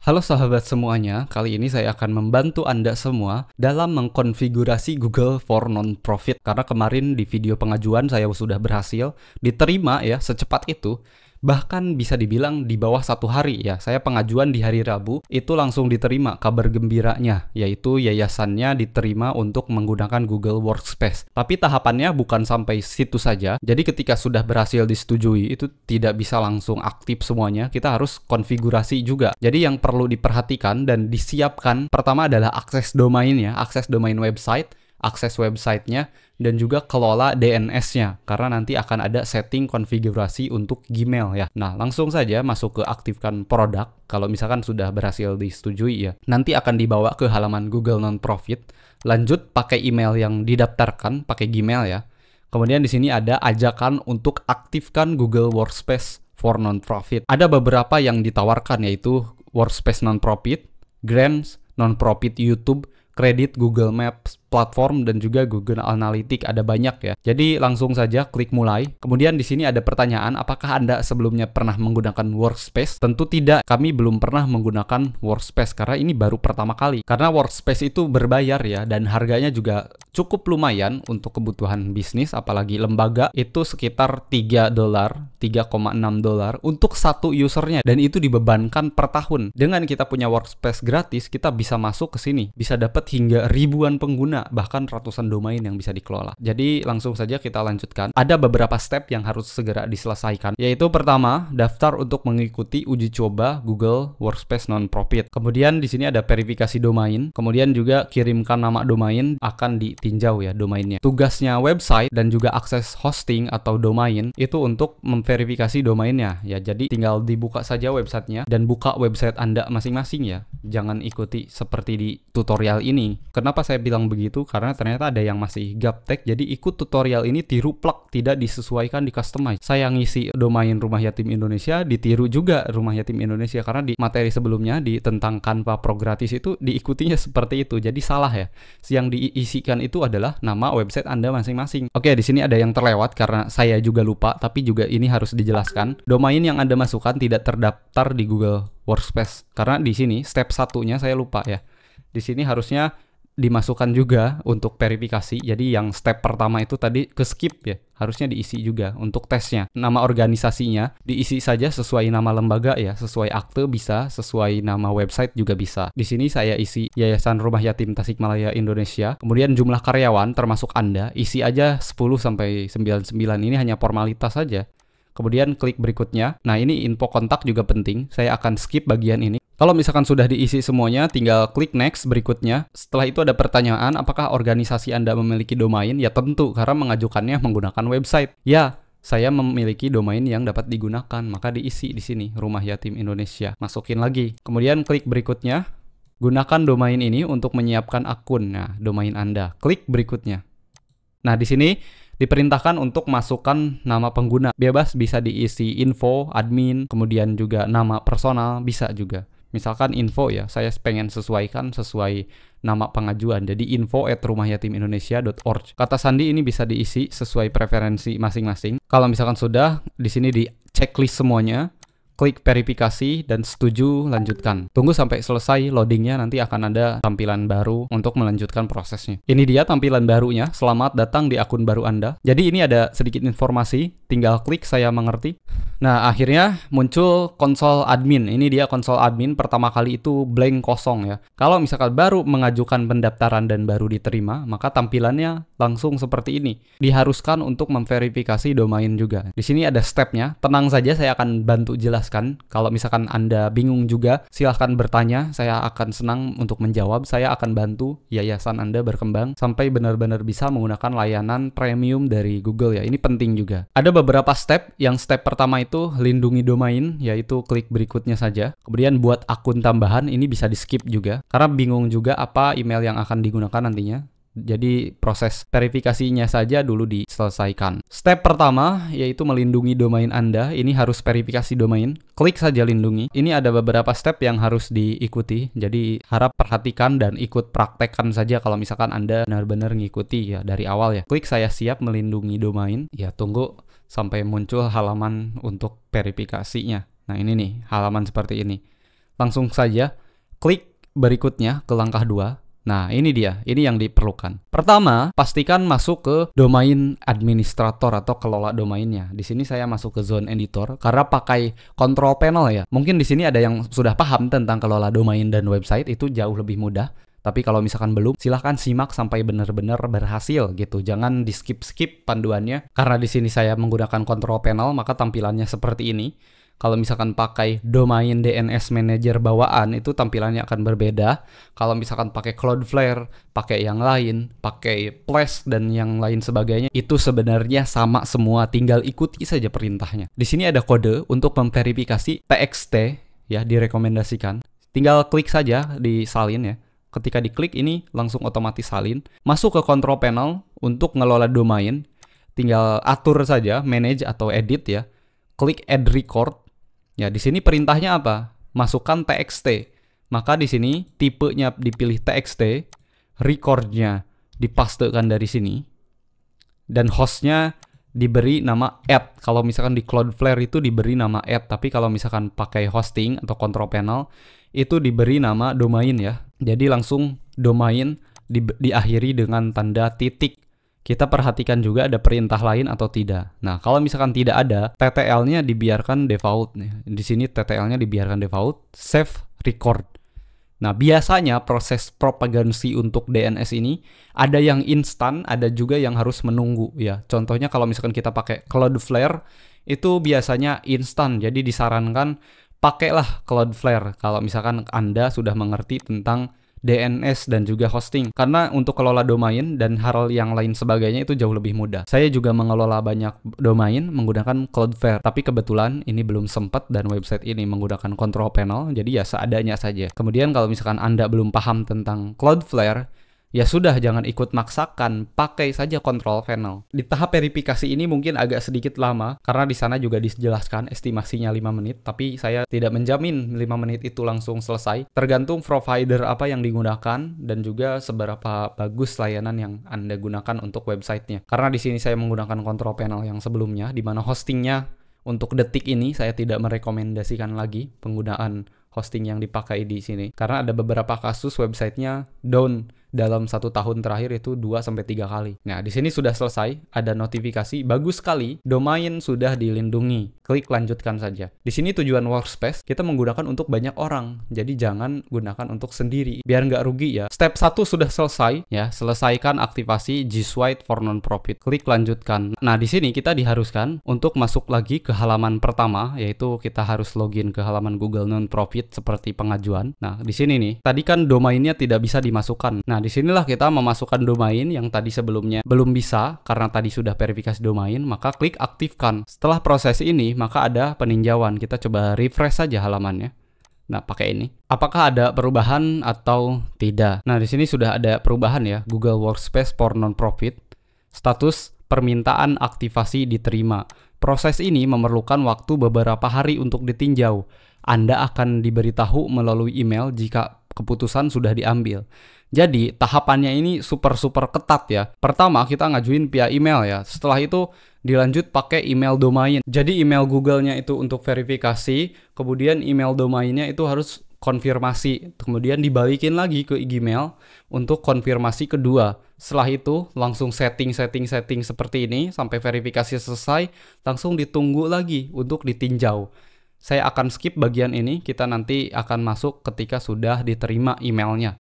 Halo sahabat semuanya, kali ini saya akan membantu Anda semua dalam mengkonfigurasi Google for Non-Profit. Karena kemarin di video pengajuan saya sudah berhasil diterima ya secepat itu. Bahkan bisa dibilang di bawah 1 hari ya. Saya pengajuan di hari Rabu, itu langsung diterima kabar gembiranya, yaitu yayasannya diterima untuk menggunakan Google Workspace. Tapi tahapannya bukan sampai situ saja. Jadi ketika sudah berhasil disetujui, itu tidak bisa langsung aktif semuanya. Kita harus konfigurasi juga. Jadi yang perlu diperhatikan dan disiapkan pertama adalah akses domainnya, akses domain website, akses websitenya, dan juga kelola DNS-nya, karena nanti akan ada setting konfigurasi untuk Gmail ya. Nah, langsung saja masuk ke aktifkan produk. Kalau misalkan sudah berhasil disetujui ya, nanti akan dibawa ke halaman Google Non-Profit. Lanjut pakai email yang didaftarkan, pakai Gmail ya. Kemudian di sini ada ajakan untuk aktifkan Google Workspace for Non-Profit. Ada beberapa yang ditawarkan, yaitu Workspace Non-Profit, Grants, Non-Profit YouTube, kredit Google Maps, platform, dan juga Google Analytics. Ada banyak ya. Jadi langsung saja klik mulai. Kemudian di sini ada pertanyaan, apakah Anda sebelumnya pernah menggunakan Workspace? Tentu tidak, kami belum pernah menggunakan Workspace karena ini baru pertama kali. Karena Workspace itu berbayar ya, dan harganya juga cukup lumayan untuk kebutuhan bisnis, apalagi lembaga, itu sekitar $3, $3,6 untuk satu usernya, dan itu dibebankan per tahun. Dengan kita punya Workspace gratis, kita bisa masuk ke sini, bisa dapat hingga ribuan pengguna, bahkan ratusan domain yang bisa dikelola. Jadi langsung saja kita lanjutkan. Ada beberapa step yang harus segera diselesaikan, yaitu pertama, daftar untuk mengikuti uji coba Google Workspace Non-Profit. Kemudian di sini ada verifikasi domain, kemudian juga kirimkan nama domain, akan ditinjau ya domainnya. Tugasnya website dan juga akses hosting atau domain itu untuk memverifikasi domainnya ya. Jadi tinggal dibuka saja websitenya dan buka website Anda masing-masing ya. Jangan ikuti seperti di tutorial ini. Kenapa saya bilang begitu? Karena ternyata ada yang masih gaptek, jadi ikut tutorial ini tiru plak, tidak disesuaikan, di customize. Saya ngisi domain Rumah Yatim Indonesia, ditiru juga Rumah Yatim Indonesia, karena di materi sebelumnya di tentang Canva Pro gratis itu diikutinya seperti itu. Jadi salah ya. Yang diisikan itu adalah nama website Anda masing-masing. Oke, di sini ada yang terlewat karena saya juga lupa, tapi juga ini harus dijelaskan. Domain yang Anda masukkan tidak terdaftar di Google Workspace. Karena di sini step satunya saya lupa ya. Di sini harusnya dimasukkan juga untuk verifikasi. Jadi yang step pertama itu tadi ke skip ya. Harusnya diisi juga untuk tesnya. Nama organisasinya diisi saja sesuai nama lembaga ya, sesuai akte bisa, sesuai nama website juga bisa. Di sini saya isi Yayasan Rumah Yatim Tasikmalaya Indonesia. Kemudian jumlah karyawan termasuk Anda, isi aja 10 sampai 99. Ini hanya formalitas saja. Kemudian klik berikutnya. Nah, ini info kontak juga penting. Saya akan skip bagian ini. Kalau misalkan sudah diisi semuanya, tinggal klik next berikutnya. Setelah itu ada pertanyaan, apakah organisasi Anda memiliki domain? Ya tentu, karena mengajukannya menggunakan website. Ya, saya memiliki domain yang dapat digunakan, maka diisi di sini, Rumah Yatim Indonesia. Masukin lagi. Kemudian klik berikutnya. Gunakan domain ini untuk menyiapkan akun. Nah, domain Anda. Klik berikutnya. Nah, di sini diperintahkan untuk masukkan nama pengguna. Bebas, bisa diisi info, admin, kemudian juga nama personal, bisa juga. Misalkan info ya, saya pengen sesuaikan sesuai nama pengajuan. Jadi info@rumahyatimIndonesia.org. Kata sandi ini bisa diisi sesuai preferensi masing-masing. Kalau misalkan sudah, di sini di checklist semuanya. Klik verifikasi dan setuju, lanjutkan. Tunggu sampai selesai loadingnya, nanti akan ada tampilan baru untuk melanjutkan prosesnya. Ini dia tampilan barunya, selamat datang di akun baru Anda. Jadi ini ada sedikit informasi, tinggal klik saya mengerti. Nah, akhirnya muncul konsol admin. Ini dia konsol admin, pertama kali itu blank, kosong ya. Kalau misalkan baru mengajukan pendaftaran dan baru diterima, maka tampilannya langsung seperti ini. Diharuskan untuk memverifikasi domain juga. Di sini ada stepnya, tenang saja saya akan bantu jelaskan. Kalau misalkan Anda bingung juga, silahkan bertanya, saya akan senang untuk menjawab. Saya akan bantu yayasan Anda berkembang sampai benar-benar bisa menggunakan layanan premium dari Google ya. Ini penting juga. Ada beberapa step. Yang step pertama itu lindungi domain, yaitu klik berikutnya saja. Kemudian buat akun tambahan, ini bisa di skip juga karena bingung juga apa email yang akan digunakan nantinya. Jadi proses verifikasinya saja dulu diselesaikan. Step pertama yaitu melindungi domain Anda. Ini harus verifikasi domain. Klik saja lindungi. Ini ada beberapa step yang harus diikuti. Jadi harap perhatikan dan ikut praktekkan saja kalau misalkan Anda benar-benar ngikuti ya dari awal ya. Klik saya siap melindungi domain. Ya tunggu sampai muncul halaman untuk verifikasinya. Nah ini nih halaman seperti ini. langsung saja klik berikutnya ke langkah 2. Nah, ini dia, ini yang diperlukan. Pertama, pastikan masuk ke domain administrator atau kelola domainnya. Di sini saya masuk ke zone editor karena pakai control panel ya. Mungkin di sini ada yang sudah paham tentang kelola domain dan website, itu jauh lebih mudah. Tapi kalau misalkan belum, silahkan simak sampai benar-benar berhasil gitu. Jangan di skip-skip panduannya. Karena di sini saya menggunakan control panel, maka tampilannya seperti ini. Kalau misalkan pakai domain DNS Manager bawaan, itu tampilannya akan berbeda. Kalau misalkan pakai Cloudflare, pakai yang lain, pakai Flash dan yang lain sebagainya, itu sebenarnya sama semua, tinggal ikuti saja perintahnya. Di sini ada kode untuk memverifikasi TXT, ya, direkomendasikan. Tinggal klik saja di salin ya. Ketika diklik ini langsung otomatis salin. Masuk ke control panel untuk ngelola domain. Tinggal atur saja, manage atau edit ya. Klik add record. Ya, di sini perintahnya apa? Masukkan TXT. Maka di sini tipenya dipilih TXT, recordnya dipastekan dari sini, dan hostnya diberi nama add. Kalau misalkan di Cloudflare itu diberi nama add, tapi kalau misalkan pakai hosting atau control panel itu diberi nama domain ya. Jadi langsung domain diakhiri dengan tanda titik. Kita perhatikan juga ada perintah lain atau tidak. Nah, kalau misalkan tidak ada, TTL-nya dibiarkan default. Di sini TTL-nya dibiarkan default, save record. Nah, biasanya proses propagasi untuk DNS ini ada yang instan, ada juga yang harus menunggu ya. Contohnya kalau misalkan kita pakai Cloudflare, itu biasanya instan. Jadi disarankan pakailah Cloudflare kalau misalkan Anda sudah mengerti tentang DNS dan juga hosting, karena untuk kelola domain dan hal yang lain sebagainya itu jauh lebih mudah. Saya juga mengelola banyak domain menggunakan Cloudflare, tapi kebetulan ini belum sempat dan website ini menggunakan control panel, jadi ya seadanya saja. Kemudian kalau misalkan Anda belum paham tentang Cloudflare, ya sudah, jangan ikut maksakan, pakai saja control panel. Di tahap verifikasi ini mungkin agak sedikit lama, karena di sana juga dijelaskan estimasinya 5 menit, tapi saya tidak menjamin 5 menit itu langsung selesai. Tergantung provider apa yang digunakan, dan juga seberapa bagus layanan yang Anda gunakan untuk websitenya. Karena di sini saya menggunakan control panel yang sebelumnya, di mana hostingnya untuk detik ini saya tidak merekomendasikan lagi penggunaan hosting yang dipakai di sini. Karena ada beberapa kasus websitenya down dalam 1 tahun terakhir itu 2-3 kali. Nah, di sini sudah selesai, ada notifikasi, bagus sekali, domain sudah dilindungi. Klik lanjutkan saja. Di sini tujuan workspace kita menggunakan untuk banyak orang, jadi jangan gunakan untuk sendiri, biar nggak rugi ya. Step 1 sudah selesai, ya, selesaikan aktivasi G Suite for non-profit. Klik lanjutkan. Nah, di sini kita diharuskan untuk masuk lagi ke halaman pertama, yaitu kita harus login ke halaman Google non-profit seperti pengajuan. Nah, di sini nih, tadi kan domainnya tidak bisa dimasukkan. Nah, disinilah kita memasukkan domain yang tadi sebelumnya belum bisa karena tadi sudah verifikasi domain, maka klik aktifkan. Setelah proses ini, maka ada peninjauan. Kita coba refresh saja halamannya. Nah, pakai ini. Apakah ada perubahan atau tidak? Nah, di sini sudah ada perubahan ya. Google Workspace for Non-Profit. Status permintaan aktivasi diterima. Proses ini memerlukan waktu beberapa hari untuk ditinjau. Anda akan diberitahu melalui email jika keputusan sudah diambil. Jadi tahapannya ini super ketat ya. Pertama kita ngajuin via email ya. Setelah itu dilanjut pakai email domain. Jadi email Google-nya itu untuk verifikasi, kemudian email domainnya itu harus konfirmasi. Kemudian dibalikin lagi ke Gmail untuk konfirmasi kedua. Setelah itu langsung setting seperti ini sampai verifikasi selesai, langsung ditunggu lagi untuk ditinjau. Saya akan skip bagian ini, kita nanti akan masuk ketika sudah diterima emailnya.